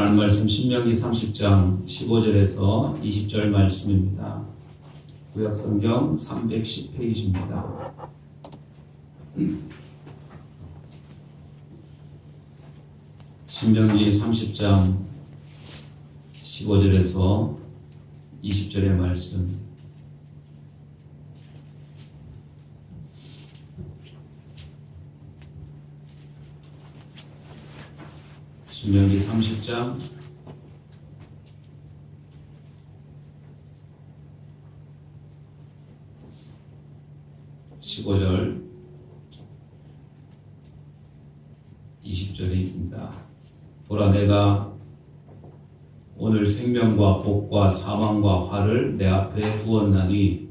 하는 말씀 신명기 30장 15절에서 20절 말씀입니다. 구약성경 310페이지입니다. 신명기 30장 15절에서 20절의 말씀. 신명기 30장 15절 20절입니다. 보라, 내가 오늘 생명과 복과 사망과 화를 내 앞에 두었나니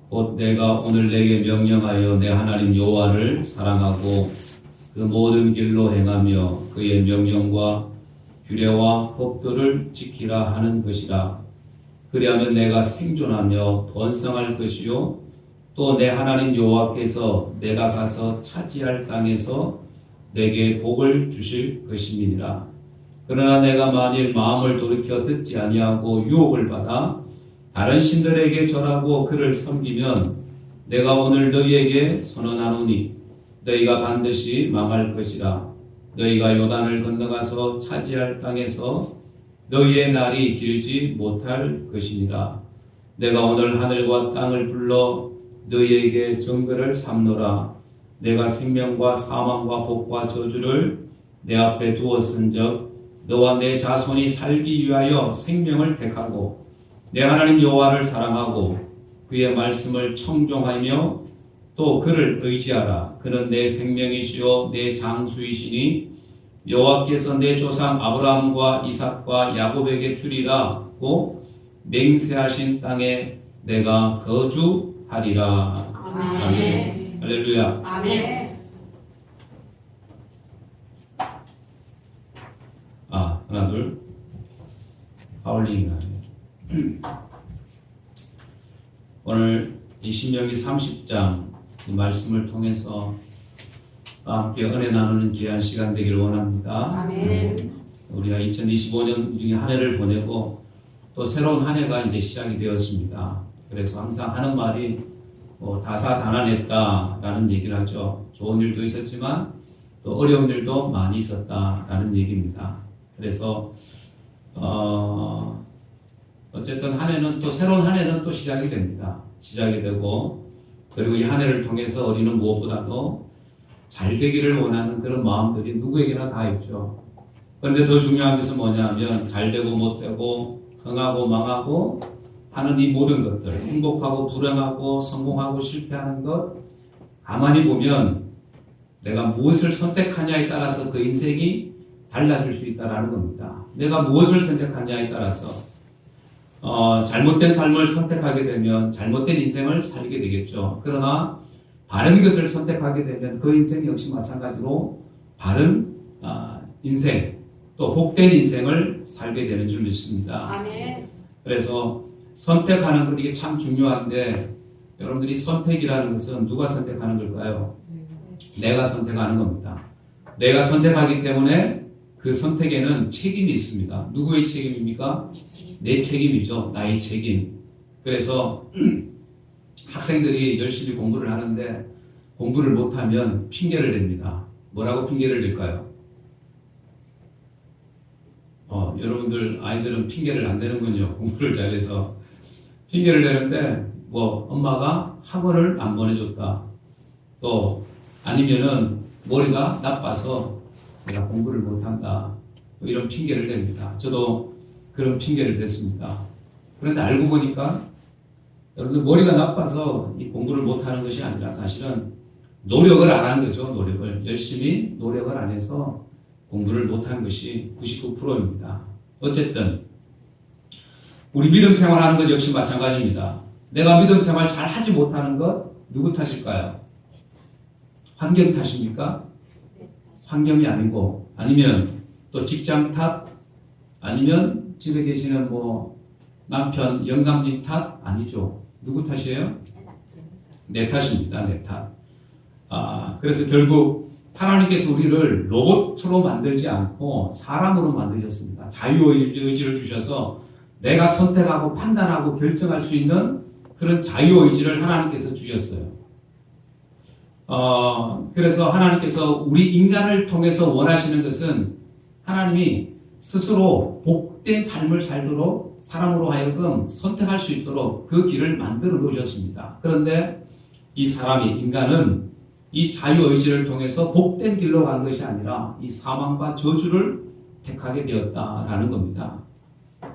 곧 내가 오늘 내게 명령하여 내 하나님 여호와를 사랑하고 그 모든 길로 행하며 그의 명령과 규례와 법도를 지키라 하는 것이라. 그리하면 내가 생존하며 번성할 것이요 또 내 하나님 여호와께서 내가 가서 차지할 땅에서 내게 복을 주실 것임이니라. 그러나 내가 만일 마음을 돌이켜 듣지 아니하고 유혹을 받아 다른 신들에게 절하고 그를 섬기면 내가 오늘 너희에게 선언하노니 너희가 반드시 망할 것이라. 너희가 요단을 건너가서 차지할 땅에서 너희의 날이 길지 못할 것이니라. 내가 오늘 하늘과 땅을 불러 너희에게 정글을 삼노라. 내가 생명과 사망과 복과 저주를 내 앞에 두었은즉 너와 내 자손이 살기 위하여 생명을 택하고 내 하나님 여호와를 사랑하고 그의 말씀을 청종하며 또 그를 의지하라. 그는 내 생명이시요 내 장수이시니 여호와께서 내 조상 아브라함과 이삭과 야곱에게 주리라고 맹세하신 땅에 내가 거주하리라. 아멘. 할렐루야. 아멘. 하나 둘 파울링이 나네요. 오늘 이 신명기 30장 이 말씀을 통해서 함께 은혜 나누는 귀한 시간 되기를 원합니다. 아멘. 우리가 2025년 중에 한 해를 보내고 또 새로운 한 해가 이제 시작이 되었습니다. 그래서 항상 하는 말이 다사다난했다라는 얘기를 하죠. 좋은 일도 있었지만 또 어려운 일도 많이 있었다라는 얘기입니다. 그래서 어쨌든 한 해는 또 새로운 한 해는 또 시작이 됩니다. 시작이 되고 그리고 이 한 해를 통해서 우리는 무엇보다도 잘 되기를 원하는 그런 마음들이 누구에게나 다 있죠. 그런데 더 중요한 것은 뭐냐면 잘 되고 못 되고 흥하고 망하고 하는 이 모든 것들, 행복하고 불행하고 성공하고 실패하는 것, 가만히 보면 내가 무엇을 선택하냐에 따라서 그 인생이 달라질 수 있다는 겁니다. 내가 무엇을 선택하냐에 따라서 잘못된 삶을 선택하게 되면 잘못된 인생을 살게 되겠죠. 그러나 바른 것을 선택하게 되면 그 인생 역시 마찬가지로 바른 인생, 또 복된 인생을 살게 되는 줄 믿습니다. 아멘. 그래서 선택하는 것 이게 참 중요한데 여러분들이 선택이라는 것은 누가 선택하는 걸까요? 내가 선택하는 겁니다. 내가 선택하기 때문에 그 선택에는 책임이 있습니다. 누구의 책임입니까? 내 책임이죠. 나의 책임. 그래서 학생들이 열심히 공부를 하는데 공부를 못하면 핑계를 냅니다. 뭐라고 핑계를 낼까요? 여러분들 아이들은 핑계를 안 내는군요. 공부를 잘해서 핑계를 내는데 엄마가 학원을 안 보내줬다. 또 아니면은 머리가 나빠서 내가 공부를 못한다. 이런 핑계를 냅니다. 저도 그런 핑계를 냈습니다. 그런데 알고 보니까 여러분들 머리가 나빠서 이 공부를 못하는 것이 아니라 사실은 노력을 안 하는 거죠. 노력을 열심히 노력을 안 해서 공부를 못한 것이 99%입니다. 어쨌든 우리 믿음 생활하는 것 역시 마찬가지입니다. 내가 믿음 생활 잘 하지 못하는 것 누구 탓일까요? 환경 탓입니까? 환경이 아니고 아니면 또 직장 탓 아니면 집에 계시는 남편 영감님 탓 아니죠. 누구 탓이에요? 내 탓입니다. 내 탓. 그래서 결국 하나님께서 우리를 로봇으로 만들지 않고 사람으로 만드셨습니다. 자유의지를 주셔서 내가 선택하고 판단하고 결정할 수 있는 그런 자유의지를 하나님께서 주셨어요. 그래서 하나님께서 우리 인간을 통해서 원하시는 것은 하나님이 스스로 복된 삶을 살도록 사람으로 하여금 선택할 수 있도록 그 길을 만들어 놓으셨습니다. 그런데 이 사람이, 인간은 이 자유의지를 통해서 복된 길로 간 것이 아니라 이 사망과 저주를 택하게 되었다라는 겁니다.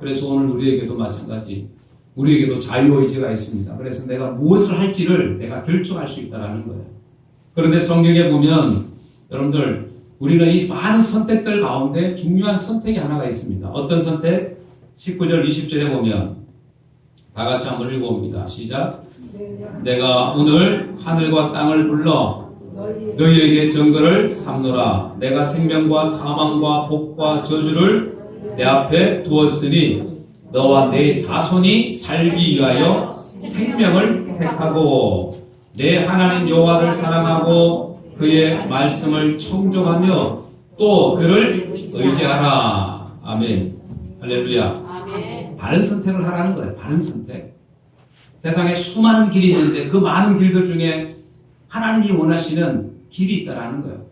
그래서 오늘 우리에게도 마찬가지, 우리에게도 자유의지가 있습니다. 그래서 내가 무엇을 할지를 내가 결정할 수 있다는 거예요. 그런데 성경에 보면 여러분들, 우리는 이 많은 선택들 가운데 중요한 선택이 하나가 있습니다. 어떤 선택? 19절 20절에 보면 다 같이 한번 읽어봅니다. 시작. 내가 오늘 하늘과 땅을 불러 너희에게 증거를 삼노라. 내가 생명과 사망과 복과 저주를 내 앞에 두었으니 너와 내 자손이 살기 위하여 생명을 택하고 내 하나님 여호와를 사랑하고 그의 말씀을 청종하며 또 그를 의지하라. 아멘. 할렐루야. 아멘. 바른 선택을 하라는 거예요. 바른 선택. 세상에 수많은 길이 있는데 그 많은 길들 중에 하나님이 원하시는 길이 있다라는 거예요.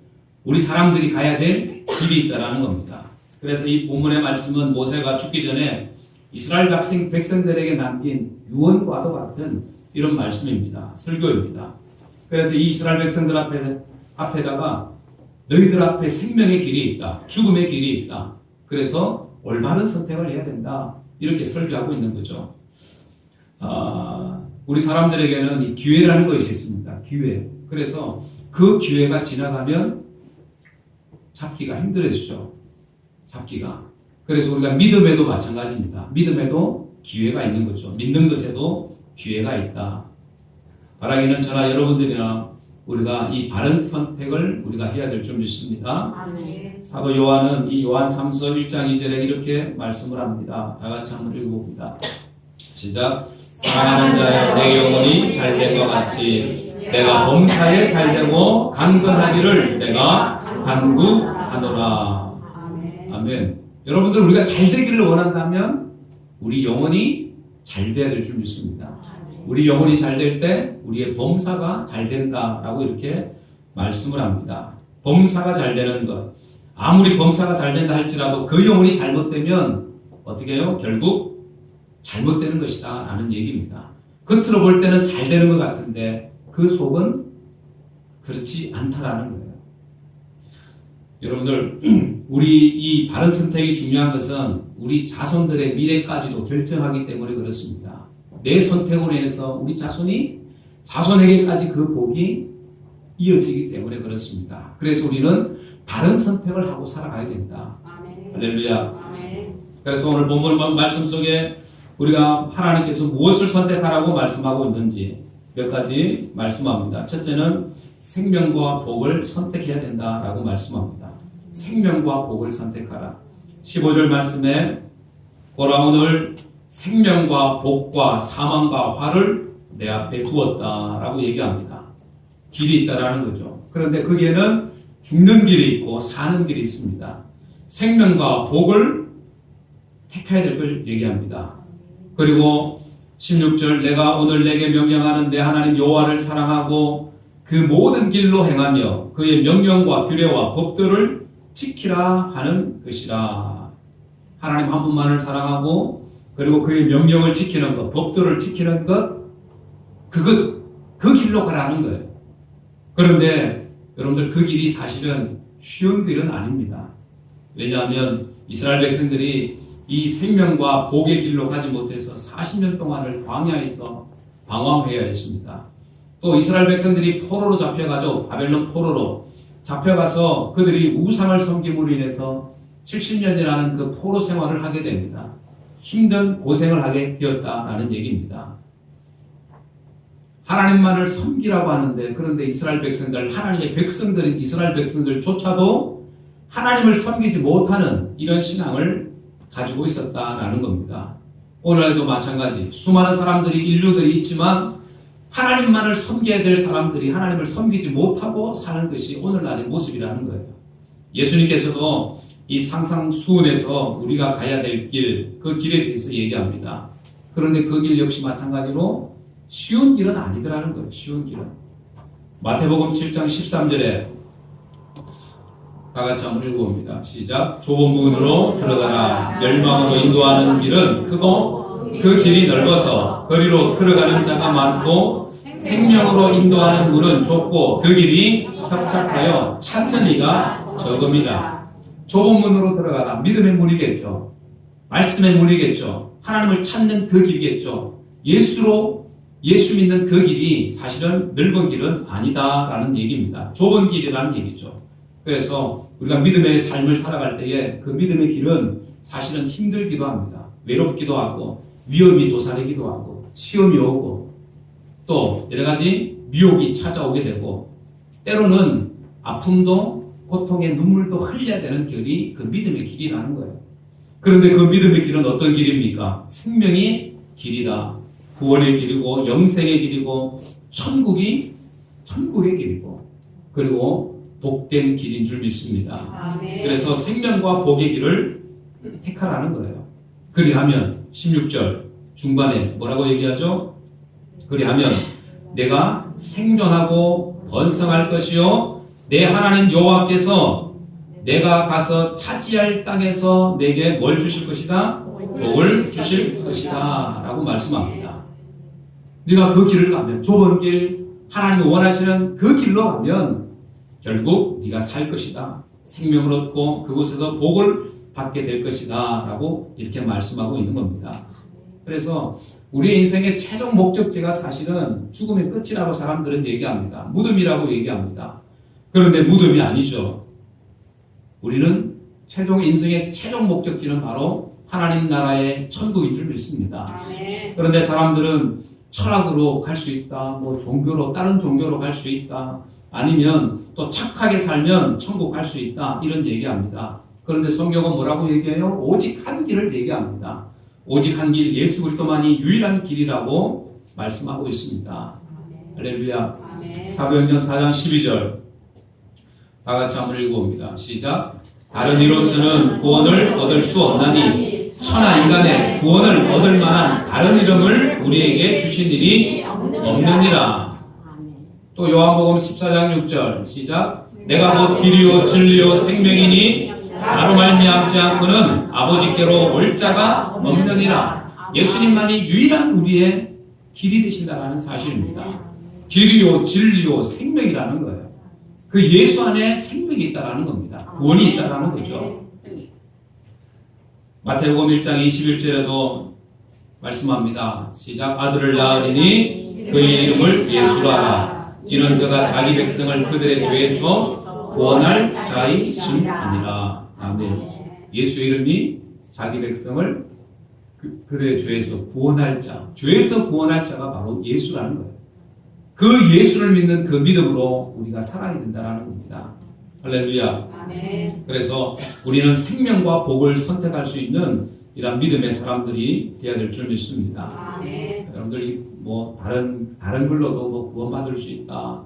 우리 사람들이 가야 될 길이 있다라는 겁니다. 그래서 이 본문의 말씀은 모세가 죽기 전에 이스라엘 백성들에게 남긴 유언과도 같은 이런 말씀입니다. 설교입니다. 그래서 이 이스라엘 백성들 앞에다가 너희들 앞에 생명의 길이 있다. 죽음의 길이 있다. 그래서 올바른 선택을 해야 된다. 이렇게 설교하고 있는 거죠. 우리 사람들에게는 이 기회라는 것이 있습니다. 기회. 그래서 그 기회가 지나가면 잡기가 힘들어지죠. 잡기가. 그래서 우리가 믿음에도 마찬가지입니다. 믿음에도 기회가 있는 거죠. 믿는 것에도 기회가 있다. 바라기는 저나 여러분들이나 우리가 이 바른 선택을 우리가 해야 될 줄 믿습니다. 아멘. 사도 요한은 이 요한 3서 1장 2절에 이렇게 말씀을 합니다. 다 같이 한번 읽어봅니다. 시작. 사랑하는 자여 내 영혼이 잘된 것 같이 내가 범사에 잘되고 강건하기를 내가 간구하노라. 아멘. 여러분들, 우리가 잘되기를 원한다면 우리 영혼이 잘돼야 될 줄 믿습니다. 우리 영혼이 잘될 때 우리의 범사가 잘된다라고 이렇게 말씀을 합니다. 범사가 잘되는 것. 아무리 범사가 잘된다 할지라도 그 영혼이 잘못되면 어떻게 해요? 결국 잘못되는 것이다 라는 얘기입니다. 겉으로 볼 때는 잘되는 것 같은데 그 속은 그렇지 않다라는 거예요. 여러분들, 우리 이 바른 선택이 중요한 것은 우리 자손들의 미래까지도 결정하기 때문에 그렇습니다. 내 선택으로 인해서 우리 자손에게까지 그 복이 이어지기 때문에 그렇습니다. 그래서 우리는 바른 선택을 하고 살아가야 된다. 아멘. 할렐루야. 아멘. 그래서 오늘 본문 말씀 속에 우리가 하나님께서 무엇을 선택하라고 말씀하고 있는지 몇 가지 말씀합니다. 첫째는 생명과 복을 선택해야 된다라고 말씀합니다. 생명과 복을 선택하라. 15절 말씀에 보라 오늘 생명과 복과 사망과 화를 내 앞에 두었다라고 얘기합니다. 길이 있다라는 거죠. 그런데 거기에는 죽는 길이 있고 사는 길이 있습니다. 생명과 복을 택해야 될 걸 얘기합니다. 그리고 16절 내가 오늘 내게 명령하는 내 하나님 여호와를 사랑하고 그 모든 길로 행하며 그의 명령과 규례와 법들을 지키라 하는 것이라. 하나님 한 분만을 사랑하고 그리고 그의 명령을 지키는 것, 법들을 지키는 것, 그 길로 가라는 거예요. 그런데 여러분들 그 길이 사실은 쉬운 길은 아닙니다. 왜냐하면 이스라엘 백성들이 이 생명과 복의 길로 가지 못해서 40년 동안을 광야에서 방황해야 했습니다. 또 이스라엘 백성들이 포로로 잡혀가죠. 바벨론 포로로 잡혀가서 그들이 우상을 섬김으로 인해서 70년이라는 그 포로 생활을 하게 됩니다. 힘든 고생을 하게 되었다라는 얘기입니다. 하나님만을 섬기라고 하는데 그런데 이스라엘 백성들, 하나님의 백성들인 이스라엘 백성들조차도 하나님을 섬기지 못하는 이런 신앙을 가지고 있었다라는 겁니다. 오늘도 마찬가지 수많은 사람들이 인류들이 있지만 하나님만을 섬겨야 될 사람들이 하나님을 섬기지 못하고 사는 것이 오늘날의 모습이라는 거예요. 예수님께서도 이 상상수훈에서 우리가 가야 될 길, 그 길에 대해서 얘기합니다. 그런데 그 길 역시 마찬가지로 쉬운 길은 아니더라는 거예요. 쉬운 길은. 마태복음 7장 13절에 다 같이 한번 읽어봅니다. 시작. 좁은 문으로 들어가라. 멸망으로 인도하는 길은 크고 그 길이 넓어서 거리로 들어가는 자가 많고 생명으로 인도하는 문은 좁고 그 길이 협착하여 찾는 이가 적음이라. 좁은 문으로 들어가라. 믿음의 문이겠죠. 말씀의 문이겠죠. 하나님을 찾는 그 길이겠죠. 예수 믿는 그 길이 사실은 넓은 길은 아니다라는 얘기입니다. 좁은 길이라는 얘기죠. 그래서 우리가 믿음의 삶을 살아갈 때에 그 믿음의 길은 사실은 힘들기도 합니다. 외롭기도 하고 위험이 도사리기도 하고 시험이 오고 또 여러 가지 미혹이 찾아오게 되고 때로는 아픔도 고통의 눈물도 흘려야 되는 길이 그 믿음의 길이라는 거예요. 그런데 그 믿음의 길은 어떤 길입니까? 생명의 길이다. 구원의 길이고 영생의 길이고 천국의 길이고 그리고 복된 길인 줄 믿습니다. 아멘. 그래서 생명과 복의 길을 택하라는 거예요. 그리하면 16절 중반에 뭐라고 얘기하죠? 그리하면 내가 생존하고 번성할 것이요 내 하나님 여호와께서 내가 가서 차지할 땅에서 내게 뭘 주실 것이다? 복을 주실 것이다 라고 말씀합니다. 네가 그 길을 가면 좁은 길 하나님이 원하시는 그 길로 가면 결국 네가 살 것이다. 생명을 얻고 그곳에서 복을 받게 될 것이다 라고 이렇게 말씀하고 있는 겁니다. 그래서 우리의 인생의 최종 목적지가 사실은 죽음의 끝이라고 사람들은 얘기합니다. 무덤이라고 얘기합니다. 그런데 무덤이 아니죠. 우리는 인생의 최종 목적지는 바로 하나님 나라의 천국인 줄 믿습니다. 그런데 사람들은 철학으로 갈 수 있다, 종교로, 다른 종교로 갈 수 있다, 아니면 또 착하게 살면 천국 갈 수 있다, 이런 얘기합니다. 그런데 성경은 뭐라고 얘기해요? 오직 한 길을 얘기합니다. 오직 한 길, 예수 그리스도만이 유일한 길이라고 말씀하고 있습니다. 할렐루야. 사도행전 4장 12절 다 같이 한번 읽어봅니다. 시작. 다른 이로서는 구원을 얻을 수 없나니 천하 인간의 구원을 얻을 만한 다른 이름을 우리에게 주신 일이 없느니라. 또 요한복음 14장 6절 시작. 내가 곧 길이요 진리요 생명이니 나로 말미암지 않고는 아버지께로 올 자가 없느니라. 예수님만이 유일한 우리의 길이 되신다는 사실입니다. 길이요 진리요 생명이라는 거예요. 그 예수 안에 생명이 있다라는 겁니다. 구원이 있다라는 거죠. 마태복음 1장 21절에도 말씀합니다. 시작. 아들을 낳으리니 그의 이름을 예수라 하라. 이는 그가 자기 백성을 그들의 죄에서 구원할 자이심이니라. 아멘. 예수의 이름이 자기 백성을 그들의 죄에서 구원할 자, 죄에서 구원할 자가 바로 예수라는 거예요. 그 예수를 믿는 그 믿음으로 우리가 살아야 된다는 겁니다. 할렐루야. 아멘. 그래서 우리는 생명과 복을 선택할 수 있는 이런 믿음의 사람들이 되어야 될 줄 믿습니다. 아멘. 여러분들이 다른 걸로도 구원받을 수 있다.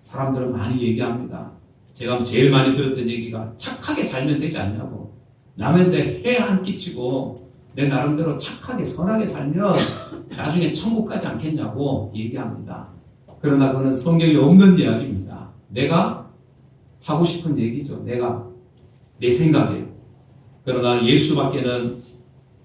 사람들은 많이 얘기합니다. 제가 제일 많이 들었던 얘기가 착하게 살면 되지 않냐고. 남한테 해 안 끼치고 내 나름대로 착하게 선하게 살면 나중에 천국 가지 않겠냐고 얘기합니다. 그러나 그거는 성경에 없는 이야기입니다. 내가 하고 싶은 얘기죠. 내 생각이에요. 그러나 예수밖에는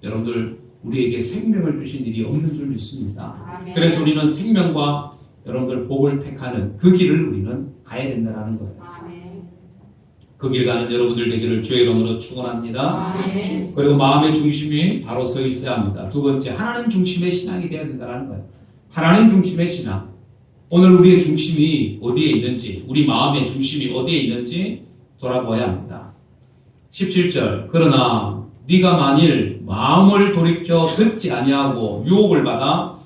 여러분들 우리에게 생명을 주신 일이 없는 줄 믿습니다. 아멘. 그래서 우리는 생명과 여러분들 복을 택하는 그 길을 우리는 가야 된다는 거예요. 아멘. 그 길 가는 여러분들 되기를 주의 이름으로 축원합니다. 아멘. 그리고 마음의 중심이 바로 서 있어야 합니다. 두 번째, 하나님 중심의 신앙이 되어야 된다는 거예요. 하나님 중심의 신앙. 오늘 우리의 중심이 어디에 있는지, 우리 마음의 중심이 어디에 있는지 돌아보아야 합니다. 17절. 그러나 네가 만일 마음을 돌이켜 듣지 아니하고 유혹을 받아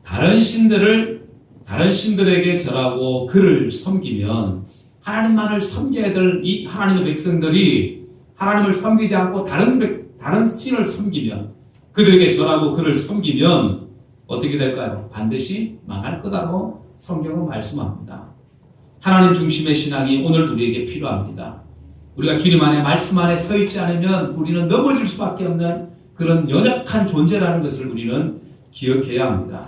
다른 신들에게 절하고 그를 섬기면, 하나님만을 섬겨야 될 이 하나님의 백성들이 하나님을 섬기지 않고 다른 신을 섬기면, 그들에게 절하고 그를 섬기면 어떻게 될까요? 반드시 망할 거라고 성경은 말씀합니다. 하나님 중심의 신앙이 오늘 우리에게 필요합니다. 우리가 주님 안에 말씀 안에 서 있지 않으면 우리는 넘어질 수밖에 없는 그런 연약한 존재라는 것을 우리는 기억해야 합니다.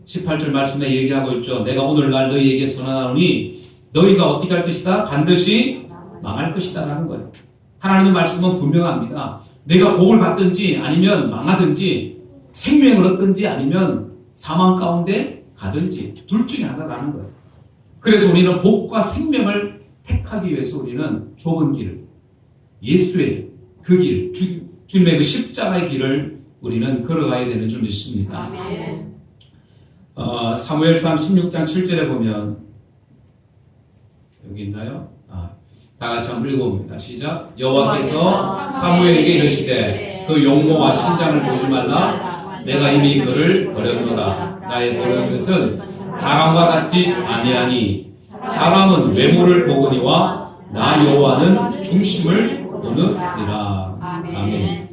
18절 말씀에 얘기하고 있죠. 내가 오늘날 너희에게 선언하노니 너희가 어떻게 할 것이다? 반드시 망할 것이다 라는 거예요. 하나님의 말씀은 분명합니다. 내가 복을 받든지 아니면 망하든지 생명을 얻든지 아니면 사망 가운데 가든지 둘 중에 하나라는 거예요. 그래서 우리는 복과 생명을 택하기 위해서 우리는 좁은 길을, 예수의 그 길, 주님의 그 십자가의 길을 우리는 걸어가야 되는 줄 믿습니다. 사무엘상 16장 7절에 보면 여기 있나요? 다 같이 한번 읽어봅니다. 시작. 여호와께서 사무엘에게 이르시되 그 용모와 신장을 보지 말라. 내가 이미 그를 버렸노라. 나의 버린 것은 사람과 같지 아니하니 사람은 외모를 보거니와 나 여호와는 중심을 보느니라. 아멘.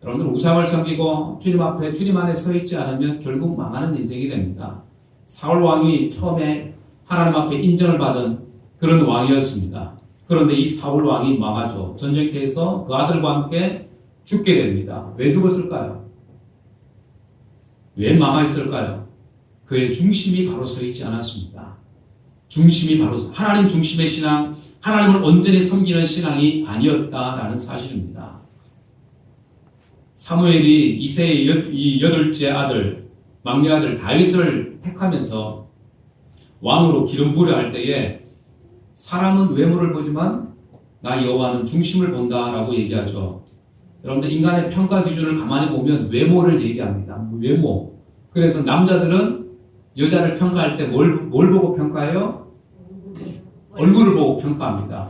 여러분들 우상을 섬기고 주님 앞에 주님 안에 서 있지 않으면 결국 망하는 인생이 됩니다. 사울 왕이 처음에 하나님 앞에 인정을 받은 그런 왕이었습니다. 그런데 이 사울 왕이 망하죠. 전쟁터에서 그 아들과 함께 죽게 됩니다. 왜 죽었을까요? 왜 망했을까요? 그의 중심이 바로 서 있지 않았습니다. 중심이 바로 하나님 중심의 신앙, 하나님을 온전히 섬기는 신앙이 아니었다라는 사실입니다. 사무엘이 이새의 이 여덟째 아들, 막내 아들 다윗을 택하면서 왕으로 기름 부려 할 때에 사람은 외모를 보지만 나 여호와는 중심을 본다라고 얘기하죠. 여러분들 인간의 평가 기준을 가만히 보면 외모를 얘기합니다. 외모. 그래서 남자들은 여자를 평가할 때 뭘 보고 평가해요? 얼굴을 보고 평가합니다.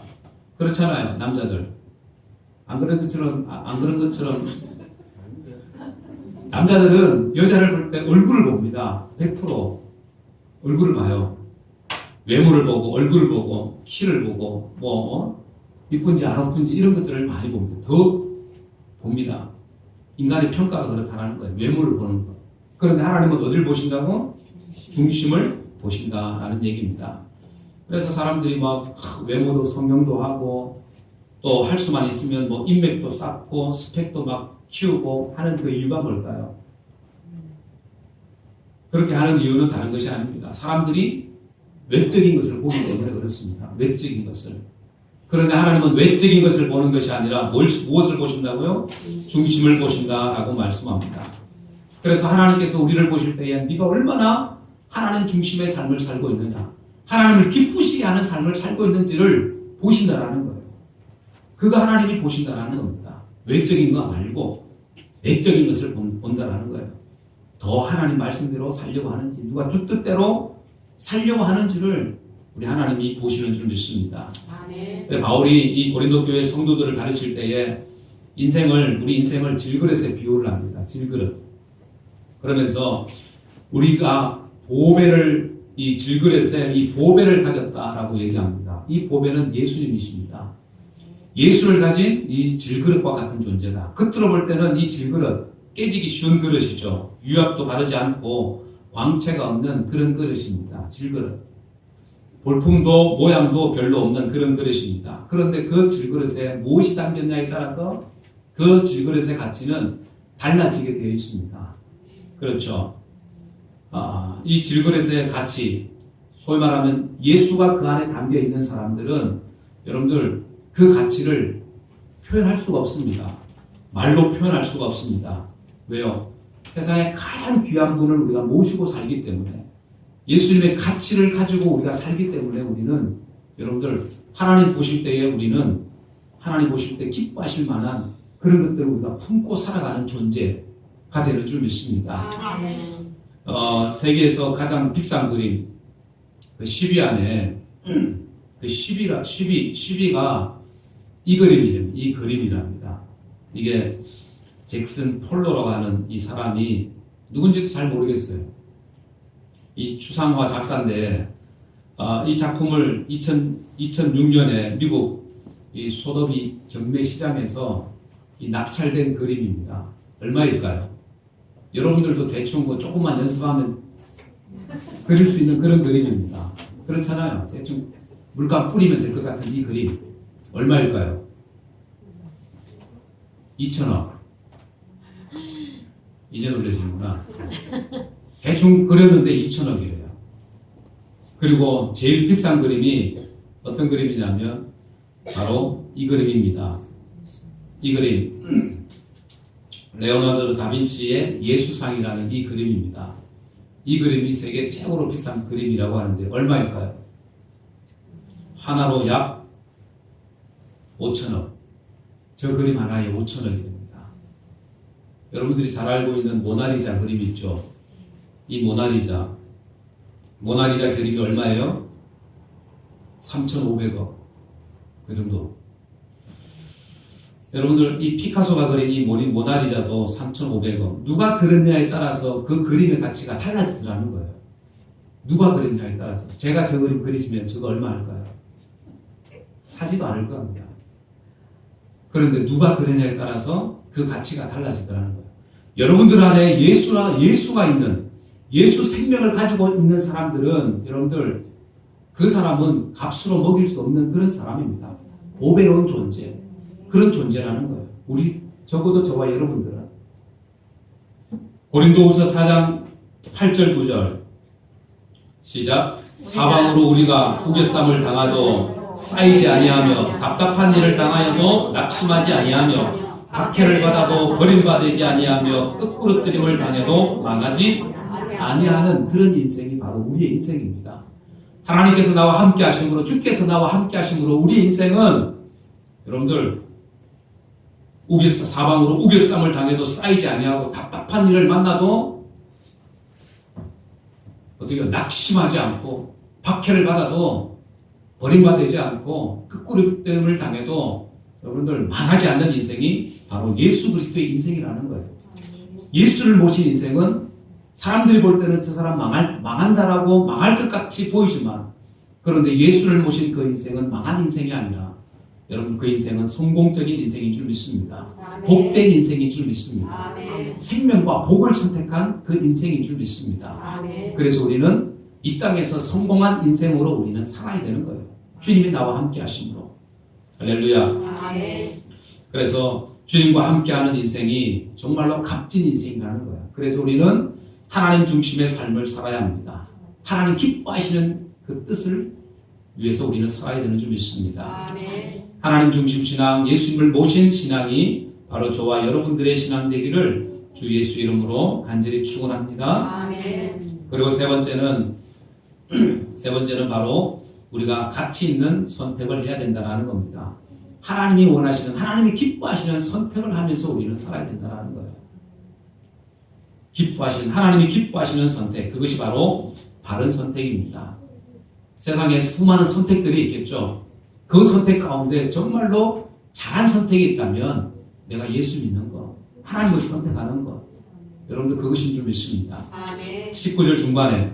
그렇잖아요, 남자들. 안 그런 것처럼 남자들은 여자를 볼 때 얼굴을 봅니다. 100% 얼굴을 봐요. 외모를 보고 얼굴을 보고 키를 보고 이쁜지 안 이쁜지 이런 것들을 많이 봅니다. 더 봅니다. 인간의 평가가 그렇다는 거예요. 외모를 보는 거. 그런데 하나님은 어디를 보신다고? 중심을 보신다라는 얘기입니다. 그래서 사람들이 막 외모도 성형도 하고 또 할 수만 있으면 뭐 인맥도 쌓고 스펙도 막 키우고 하는 그 이유가 뭘까요? 그렇게 하는 이유는 다른 것이 아닙니다. 사람들이 외적인 것을 보기 때문에 그렇습니다. 외적인 것을. 그런데 하나님은 외적인 것을 보는 것이 아니라 무엇을 보신다고요? 중심을 보신다라고 말씀합니다. 그래서 하나님께서 우리를 보실 때에 네가 얼마나 하나님 중심의 삶을 살고 있느냐, 하나님을 기쁘시게 하는 삶을 살고 있는지를 보신다라는 거예요. 그가 하나님이 보신다라는 겁니다. 외적인 거 말고 내적인 것을 본다라는 거예요. 더 하나님 말씀대로 살려고 하는지, 누가 주 뜻대로 살려고 하는지를 우리 하나님이 보시는 줄 믿습니다. 바울이 이 고린도 교회 성도들을 가르칠 때에 우리 인생을 질그릇에 비유를 합니다. 질그릇. 그러면서 우리가 보배를 이 질그릇에 이 보배를 가졌다라고 얘기합니다. 이 보배는 예수님이십니다. 예수를 가진 이 질그릇과 같은 존재다. 겉으로 볼 때는 이 질그릇 깨지기 쉬운 그릇이죠. 유압도 바르지 않고 광채가 없는 그런 그릇입니다. 질그릇. 볼품도 모양도 별로 없는 그런 그릇입니다. 그런데 그 질그릇에 무엇이 담겼냐에 따라서 그 질그릇의 가치는 달라지게 되어 있습니다. 그렇죠. 이 질그릇의 가치, 소위 말하면 예수가 그 안에 담겨 있는 사람들은 여러분들 그 가치를 표현할 수가 없습니다. 말로 표현할 수가 없습니다. 왜요? 세상에 가장 귀한 분을 우리가 모시고 살기 때문에, 예수님의 가치를 가지고 우리가 살기 때문에 우리는 여러분들 하나님 보실 때에 우리는 하나님 보실 때 기뻐하실 만한 그런 것들을 우리가 품고 살아가는 존재가 되는 줄 믿습니다. 세계에서 가장 비싼 그림, 그 10위 안에 그 10위가 이 그림이랍니다. 이게 잭슨 폴로라고 하는 이 사람이 누군지도 잘 모르겠어요. 이 추상화 작가인데, 이 작품을 2006년에 미국 이 소더비 경매 시장에서 이 낙찰된 그림입니다. 얼마일까요? 여러분들도 대충 뭐 조금만 연습하면 그릴 수 있는 그런 그림입니다. 그렇잖아요. 대충 물감 뿌리면 될 것 같은 이 그림 얼마일까요? 2,000원. 이제 놀라시는구나. 대충 그렸는데 2,000원이래요. 그리고 제일 비싼 그림이 어떤 그림이냐면 바로 이 그림입니다. 이 그림 레오나르도 다빈치의 예수상이라는 이 그림입니다. 이 그림이 세계 최고로 비싼 그림이라고 하는데 얼마일까요? 하나로 약 5,000원. 저 그림 하나에 5,000원이 됩니다. 여러분들이 잘 알고 있는 모나리자 그림 있죠? 이 모나리자 그림이 얼마예요? 3,500원. 그 정도. 여러분들 이 피카소가 그린 이 모나리자도 3,500원. 누가 그렸냐에 따라서 그 그림의 가치가 달라지더라는 거예요. 누가 그렸냐에 따라서. 제가 저 그림 그리시면 저거 얼마 할까요? 사지도 않을 겁니다. 그런데 누가 그렸냐에 따라서 그 가치가 달라지더라는 거예요. 여러분들 안에 예수가 있는, 예수 생명을 가지고 있는 사람들은 여러분들 그 사람은 값으로 먹일 수 없는 그런 사람입니다. 보배로운 존재. 그런 존재라는 거예요. 적어도 저와 여러분들은. 고린도후서 4장 8절 9절 시작. 사방으로 우리가 우겨쌈을 당하도 쌓이지 아니하며 답답한 일을 당하여도 낙심하지 아니하며 박해를 받아도 버림받지 아니하며 끄꾸러뜨림을 당해도 망하지 아니하는 그런 인생이 바로 우리의 인생입니다. 하나님께서 나와 함께 하심으로, 주께서 나와 함께 하심으로 우리의 인생은 여러분들 사방으로 우겨쌈을 당해도 쌓이지 아니하고 답답한 일을 만나도 어떻게 낙심하지 않고 박해를 받아도 버림받지 않고 끄꾸름을 당해도 여러분들 망하지 않는 인생이 바로 예수 그리스도의 인생이라는 거예요. 예수를 모신 인생은 사람들이 볼 때는 저 사람 망한다라고 망할 것 같이 보이지만 그런데 예수를 모신 그 인생은 망한 인생이 아니라 여러분 그 인생은 성공적인 인생인 줄 믿습니다. 복된 인생인 줄 믿습니다. 생명과 복을 선택한 그 인생인 줄 믿습니다. 그래서 우리는 이 땅에서 성공한 인생으로 우리는 살아야 되는 거예요. 주님이 나와 함께 하심으로. 할렐루야. 그래서 주님과 함께하는 인생이 정말로 값진 인생이라는 거예요. 그래서 우리는 하나님 중심의 삶을 살아야 합니다. 하나님 기뻐하시는 그 뜻을 위해서 우리는 살아야 되는 줄 믿습니다. 하나님 중심 신앙, 예수님을 모신 신앙이 바로 저와 여러분들의 신앙 되기를 주 예수 이름으로 간절히 축원합니다. 그리고 세 번째는 바로 우리가 가치 있는 선택을 해야 된다는 겁니다. 하나님이 원하시는, 하나님이 기뻐하시는 선택을 하면서 우리는 살아야 된다는 거예요. 하나님이 기뻐하시는 선택, 그것이 바로 바른 선택입니다. 세상에 수많은 선택들이 있겠죠. 그 선택 가운데 정말로 잘한 선택이 있다면 내가 예수 믿는 것, 하나님을 선택하는 것, 여러분들 그것인 줄 믿습니다. 19절 중반에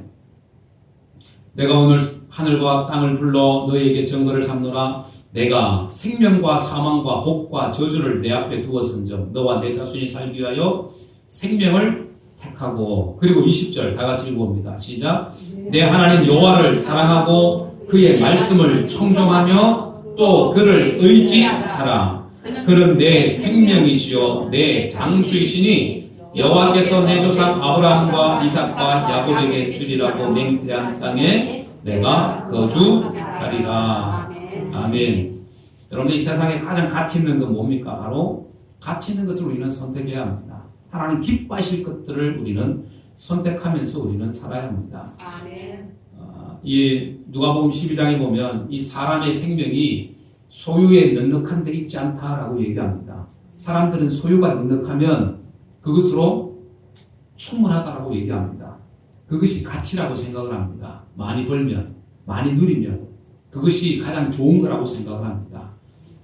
내가 오늘 하늘과 땅을 불러 너희에게 증거를 삼노라. 내가 생명과 사망과 복과 저주를 내 앞에 두었은즉 너와 내 자손이 살기 위하여 생명을 택하고. 그리고 20절 다 같이 읽어봅니다. 시작. 내 하나님 여호와를 사랑하고 그의 말씀을 청종하며 또 그를 의지하라. 그는 내 생명이시요 내 장수이시니 여호와께서 내 조상 아브라함과 이삭과 야곱에게 주리라고 맹세한 땅에 내가 거주하리라. 아멘. 여러분 이 세상에 가장 가치 있는 건 뭡니까? 바로 가치 있는 것을 우리는 선택해야 합니다. 하나님 기뻐하실 것들을 우리는 선택하면서 우리는 살아야 합니다. 아멘. 이 누가복음 12장에 보면 이 사람의 생명이 소유에 넉넉한 데 있지 않다라고 얘기합니다. 사람들은 소유가 넉넉하면 그것으로 충분하다라고 얘기합니다. 그것이 가치라고 생각을 합니다. 많이 벌면, 많이 누리면 그것이 가장 좋은 거라고 생각을 합니다.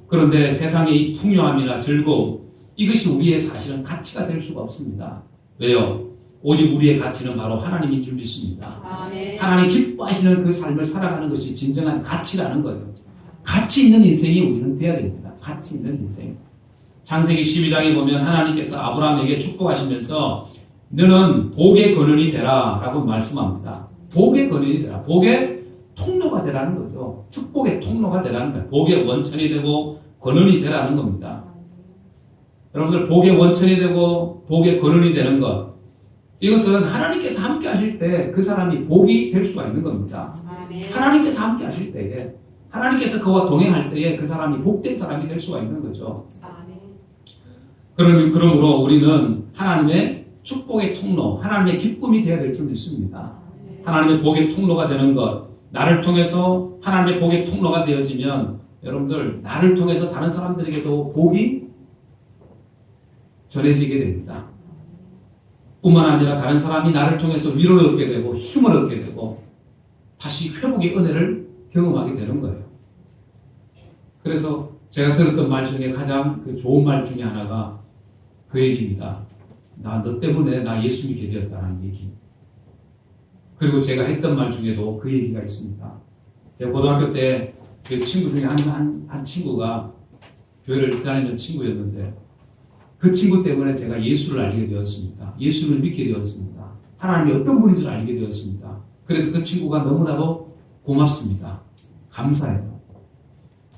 그런데 세상의 이 풍요함이나 즐거움, 이것이 우리의 사실은 가치가 될 수가 없습니다. 왜요? 오직 우리의 가치는 바로 하나님인 줄 믿습니다. 하나님 기뻐하시는 그 삶을 살아가는 것이 진정한 가치라는 거예요. 가치 있는 인생이 우리는 돼야 됩니다. 가치 있는 인생. 창세기 12장에 보면 하나님께서 아브라함에게 축복하시면서 너는 복의 근원이 되라 라고 말씀합니다. 복의 근원이 되라. 복의 통로가 되라는 거죠. 축복의 통로가 되라는 거예요. 복의 원천이 되고 근원이 되라는 겁니다. 여러분들 복의 원천이 되고 복의 근원이 되는 것, 이것은 하나님께서 함께 하실 때 그 사람이 복이 될 수가 있는 겁니다. 하나님께서 함께 하실 때에, 하나님께서 그와 동행할 때에 그 사람이 복된 사람이 될 수가 있는 거죠. 그러므로 우리는 하나님의 축복의 통로, 하나님의 기쁨이 되어야 될 줄 믿습니다. 하나님의 복의 통로가 되는 것, 나를 통해서 하나님의 복의 통로가 되어지면 여러분들 나를 통해서 다른 사람들에게도 복이 전해지게 됩니다. 뿐만 아니라 다른 사람이 나를 통해서 위로를 얻게 되고 힘을 얻게 되고 다시 회복의 은혜를 경험하게 되는 거예요. 그래서 제가 들었던 말 중에 가장 좋은 말 중에 하나가 그 얘기입니다. 너 때문에 나 예수 믿게 되었다는 얘기. 그리고 제가 했던 말 중에도 그 얘기가 있습니다. 제가 고등학교 때 그 친구 중에 한 친구가 교회를 다니는 친구였는데 그 친구 때문에 제가 예수를 알게 되었습니다. 예수를 믿게 되었습니다. 하나님이 어떤 분인 줄 알게 되었습니다. 그래서 그 친구가 너무나도 고맙습니다. 감사해요.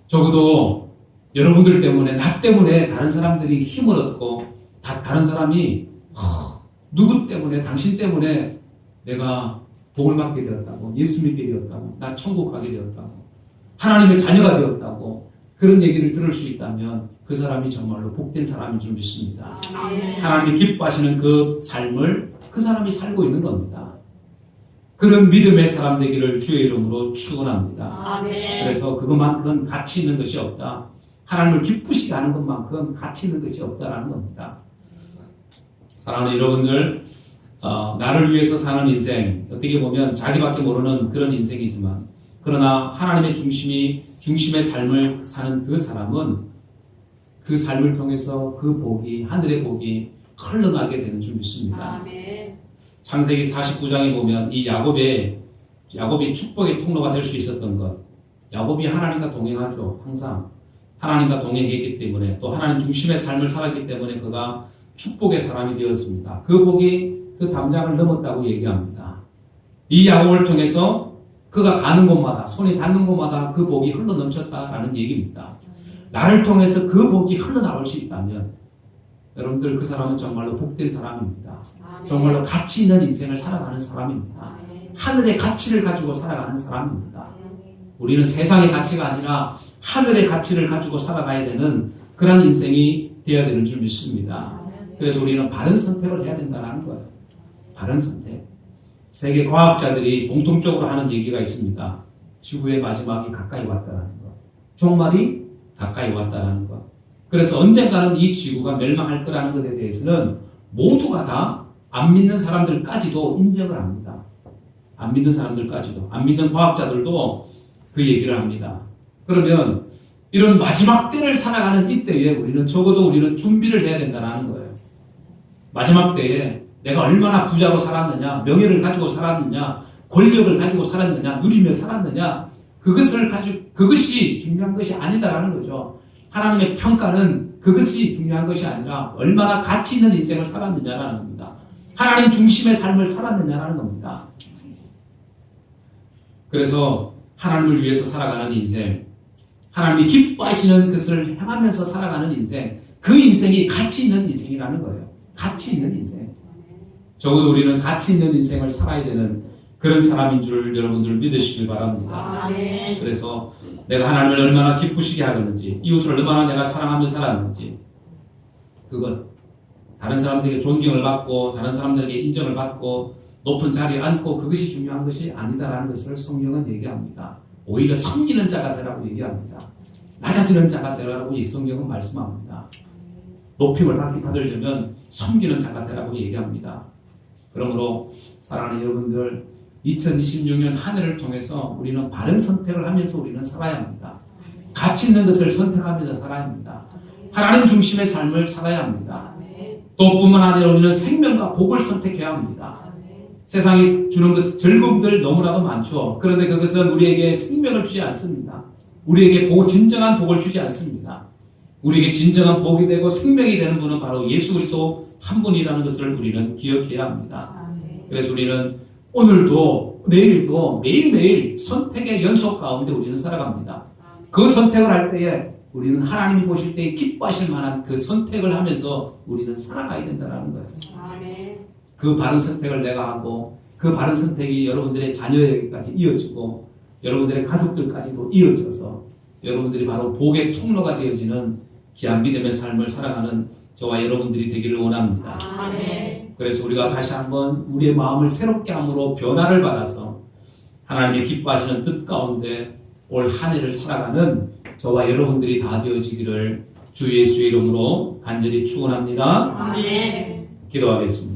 적어도 여러분들 때문에, 나 때문에 다른 사람들이 힘을 얻고 다른 사람이 누구 때문에, 당신 때문에 내가 복을 받게 되었다고, 예수 믿게 되었다고, 나 천국 가게 되었다고, 하나님의 자녀가 되었다고, 그런 얘기를 들을 수 있다면 그 사람이 정말로 복된 사람인 줄 믿습니다. 하나님이 기뻐하시는 그 삶을 그 사람이 살고 있는 겁니다. 그런 믿음의 사람 되기를 주의 이름으로 축원합니다. 그래서 그것만큼 가치 있는 것이 없다. 하나님을 기쁘시게 하는 것만큼 가치 있는 것이 없다라는 겁니다. 사랑하는 여러분들, 나를 위해서 사는 인생, 어떻게 보면 자기밖에 모르는 그런 인생이지만, 그러나 하나님의 중심의 삶을 사는 그 사람은 그 삶을 통해서 그 복이, 하늘의 복이 흘러나게 되는 줄 믿습니다. 창세기 49장에 보면 이 야곱이 축복의 통로가 될 수 있었던 것, 야곱이 하나님과 동행하죠. 항상 하나님과 동행했기 때문에, 또 하나님 중심의 삶을 살았기 때문에 그가 축복의 사람이 되었습니다. 그 복이 그 담장을 넘었다고 얘기합니다. 이 야곱을 통해서 그가 가는 곳마다, 손이 닿는 곳마다 그 복이 흘러넘쳤다라는 얘기입니다. 나를 통해서 그 복이 흘러나올 수 있다면 여러분들 그 사람은 정말로 복된 사람입니다. 정말로 가치 있는 인생을 살아가는 사람입니다. 하늘의 가치를 가지고 살아가는 사람입니다. 우리는 세상의 가치가 아니라 하늘의 가치를 가지고 살아가야 되는 그런 인생이 되어야 되는 줄 믿습니다. 그래서 우리는 바른 선택을 해야 된다는 거예요. 바른 선택. 세계 과학자들이 공통적으로 하는 얘기가 있습니다. 지구의 마지막이 가까이 왔다는 것. 종말이 가까이 왔다는 것. 그래서 언젠가는 이 지구가 멸망할 거라는 것에 대해서는 모두가 다 안 믿는 사람들까지도 인정을 합니다. 안 믿는 사람들까지도, 안 믿는 과학자들도 그 얘기를 합니다. 그러면 이런 마지막 때를 살아가는 이때에 우리는 준비를 해야 된다는 거예요. 마지막 때에 내가 얼마나 부자로 살았느냐, 명예를 가지고 살았느냐, 권력을 가지고 살았느냐, 누리며 살았느냐, 그것이 중요한 것이 아니다라는 거죠. 하나님의 평가는 그것이 중요한 것이 아니라 얼마나 가치 있는 인생을 살았느냐라는 겁니다. 하나님 중심의 삶을 살았느냐라는 겁니다. 그래서 하나님을 위해서 살아가는 인생, 하나님이 기뻐하시는 것을 향하면서 살아가는 인생, 그 인생이 가치 있는 인생이라는 거예요. 가치 있는 인생. 적어도 우리는 가치 있는 인생을 살아야 되는 그런 사람인 줄 여러분들 믿으시길 바랍니다. 그래서 내가 하나님을 얼마나 기쁘시게 하겠는지, 이웃을 얼마나 내가 사랑하며 살았는지, 그것 다른 사람들에게 존경을 받고 다른 사람들에게 인정을 받고 높은 자리에 앉고 그것이 중요한 것이 아니다라는 것을 성경은 얘기합니다. 오히려 섬기는 자가 되라고 얘기합니다. 낮아지는 자가 되라고 이 성경은 말씀합니다. 높임을 받으려면 섬기는 자가 되라고 얘기합니다. 그러므로 사랑하는 여러분들, 2026년 한 해를 통해서 우리는 바른 선택을 하면서 우리는 살아야 합니다. 가치 있는 것을 선택하면서 살아야 합니다. 하나님 중심의 삶을 살아야 합니다. 또 뿐만 아니라 우리는 생명과 복을 선택해야 합니다. 세상이 주는 것, 즐거움들 너무나도 많죠. 그런데 그것은 우리에게 생명을 주지 않습니다. 우리에게 진정한 복을 주지 않습니다. 우리에게 진정한 복이 되고 생명이 되는 분은 바로 예수 그리스도 한 분이라는 것을 우리는 기억해야 합니다. 아멘. 그래서 우리는 오늘도 내일도 매일매일 선택의 연속 가운데 우리는 살아갑니다. 그 선택을 할 때에 우리는 하나님이 보실 때 기뻐하실 만한 그 선택을 하면서 우리는 살아가야 된다는 거예요. 아멘. 그 바른 선택을 내가 하고 그 바른 선택이 여러분들의 자녀에게까지 이어지고 여러분들의 가족들까지도 이어져서 여러분들이 바로 복의 통로가 되어지는 귀한 믿음의 삶을 살아가는 저와 여러분들이 되기를 원합니다. 아멘. 그래서 우리가 다시 한번 우리의 마음을 새롭게 함으로 변화를 받아서 하나님의 기뻐하시는 뜻 가운데 올 한 해를 살아가는 저와 여러분들이 다 되어지기를 주 예수의 이름으로 간절히 축원합니다. 아멘. 기도하겠습니다.